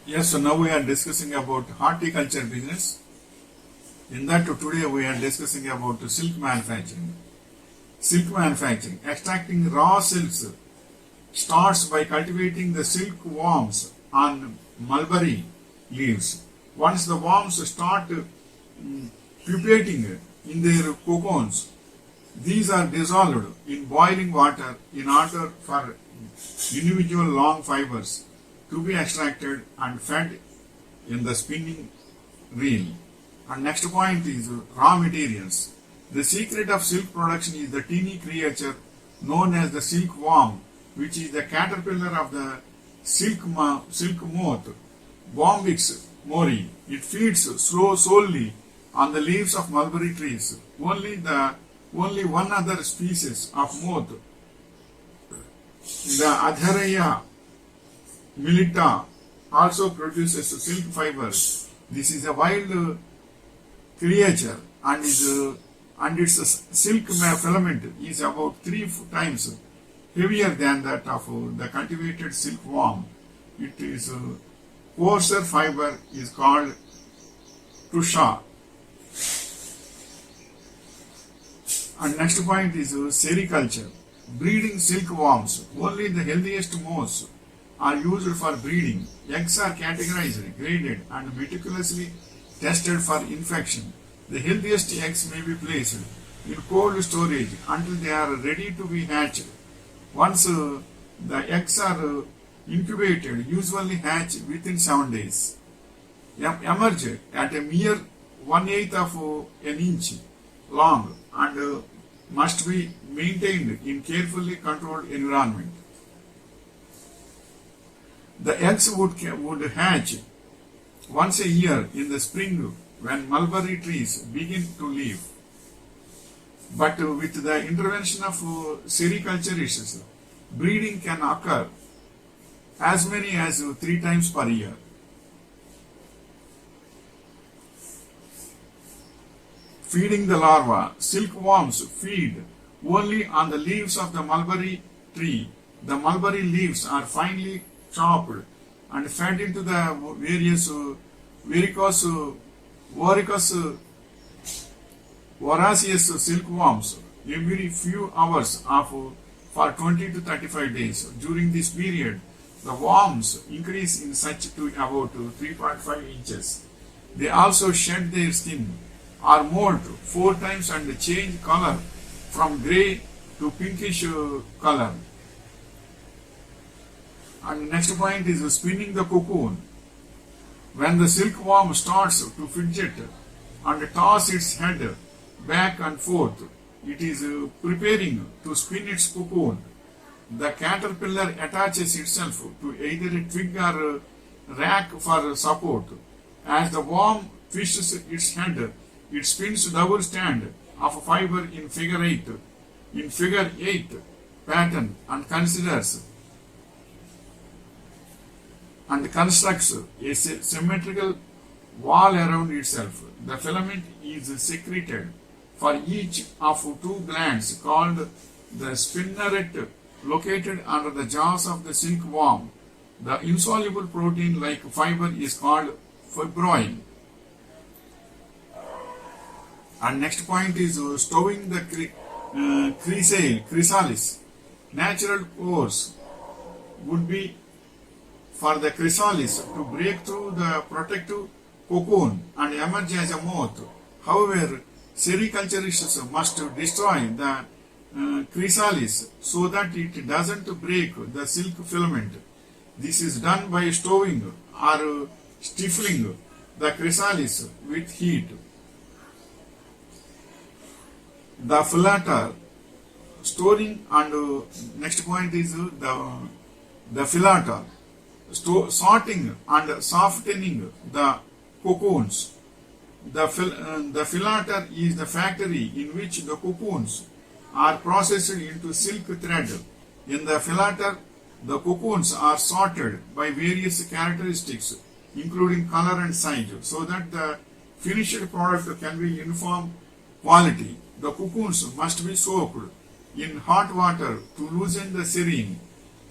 Yes, so now we are discussing about horticulture business. In that today we are discussing about silk manufacturing. Silk manufacturing, extracting raw silks starts by cultivating the silkworms on mulberry leaves. Once the worms start pupating in their cocoons, these are dissolved in boiling water in order for individual long fibers to be extracted and fed in the spinning reel. And next point is raw materials. The secret of silk production is the teeny creature known as the silkworm, which is the caterpillar of the silk moth, Bombyx mori. It feeds solely on the leaves of mulberry trees. Only one other species of moth, the Adhareya milita, also produces silk fibers. This is a wild creature and its silk filament is about 3 times heavier than that of the cultivated silkworm. It is coarser fiber is called tusha. And next point is sericulture. Breeding silkworms. Only the healthiest moths are used for breeding. Eggs are categorized, graded, and meticulously tested for infection. The healthiest eggs may be placed in cold storage until they are ready to be hatched. Once the eggs are incubated, usually hatch within 7 days. Emerge at a mere 1/8 of an inch long and must be maintained in carefully controlled environment. The eggs would hatch once a year in the spring when mulberry trees begin to leaf. But with the intervention of sericulturists, breeding can occur as many as 3 times per year. Feeding the larva. Silkworms feed only on the leaves of the mulberry tree. The mulberry leaves are finely chopped and fed into the various voracious silkworms every few hours for 20 to 35 days. During this period, the worms increase in size to about 3.5 inches. They also shed their skin or molt 4 times and change color from grey to pinkish color. And next point is spinning the cocoon. When the silkworm starts to fidget and toss its head back and forth, it is preparing to spin its cocoon. The caterpillar attaches itself to either a twig or a rack for support. As the worm twists its head, it spins double strand of fiber in figure 8 pattern and constructs a symmetrical wall around itself. The filament is secreted for each of 2 glands called the spinneret located under the jaws of the silkworm. The insoluble protein-like fiber is called fibroin. And next point is stowing the chrysalis. Natural course would be for the chrysalis to break through the protective cocoon and emerge as a moth. However, sericulturists must destroy the chrysalis so that it doesn't break the silk filament. This is done by stowing or stifling the chrysalis with heat. The filator storing and next point is the filator sorting and softening the cocoons. The filator is the factory in which the cocoons are processed into silk thread. In the filator, the cocoons are sorted by various characteristics including color and size so that the finished product can be uniform quality. The cocoons must be soaked in hot water to loosen the serine.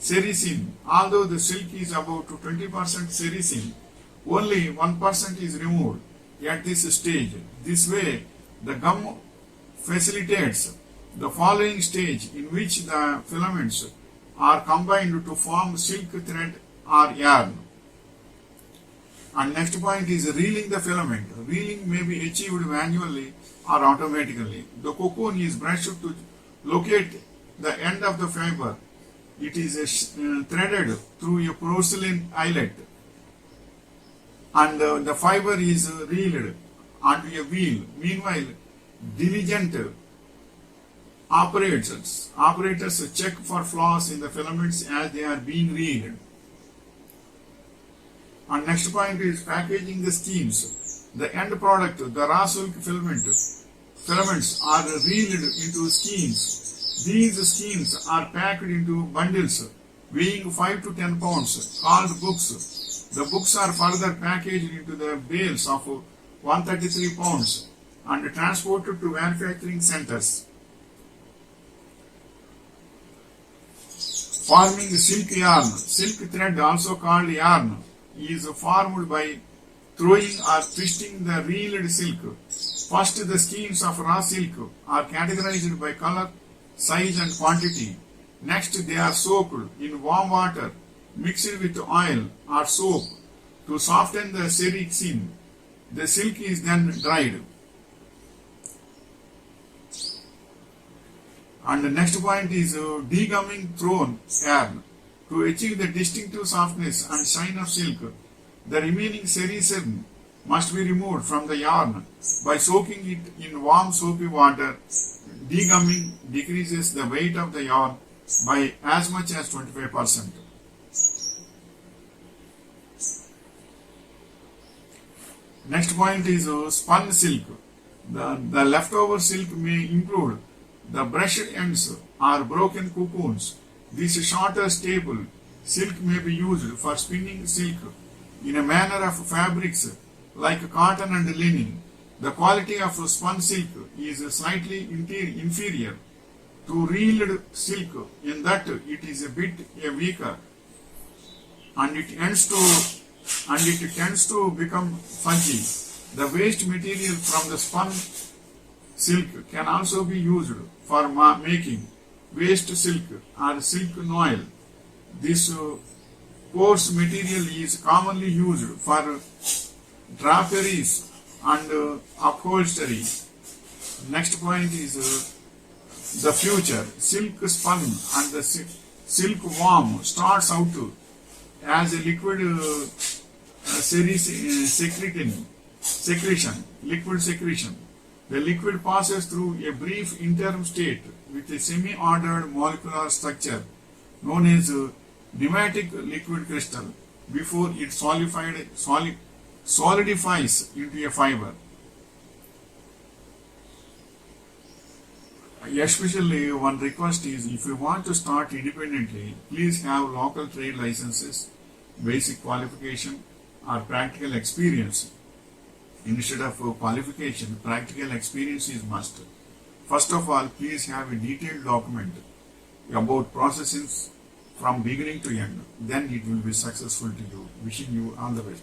sericin. Although the silk is about 20% sericin, only 1% is removed at this stage. This way, the gum facilitates the following stage, in which the filaments are combined to form silk thread or yarn. And next point is reeling the filament. Reeling may be achieved manually or automatically. The cocoon is brushed to locate the end of the fiber. It is threaded through a porcelain eyelet, and the fiber is reeled onto a wheel. Meanwhile, diligent operators check for flaws in the filaments as they are being reeled. And next point is packaging the skeins. The end product, the raw silk filaments are reeled into skeins. These skeins are packed into bundles weighing 5 to 10 pounds called books. The books are further packaged into the bales of 133 pounds and transported to manufacturing centers. Forming silk yarn. Silk thread, also called yarn, is formed by throwing or twisting the reeled silk. First, the skeins of raw silk are categorized by color, size and quantity. Next, they are soaked in warm water mixed with oil or soap to soften the sericin. The silk is then dried. And the next point is degumming thrown yarn. To achieve the distinctive softness and shine of silk, the remaining sericin must be removed from the yarn by soaking it in warm soapy water. Degumming decreases the weight of the yarn by as much as 25%. Next point is spun silk. The leftover silk may include the brushed ends or broken cocoons. This shorter staple silk may be used for spinning silk in a manner of fabrics like cotton and linen. The quality of spun silk is slightly inferior to reeled silk in that it is a bit weaker and it tends to become fuzzy. The waste material from the spun silk can also be used for making waste silk or silk noil. This coarse material is commonly used for draperies and upholstery. Next point is the future. Silk spun and the silkworm starts out as a liquid secretion. The liquid passes through a brief interim state with a semi-ordered molecular structure known as pneumatic liquid crystal before it solidifies into a fiber. Especially one request is, if you want to start independently, please have local trade licenses, basic qualification or practical experience. Instead of qualification, practical experience is must. First of all, please have a detailed document about processes from beginning to end. Then it will be successful to you. Wishing you all the best.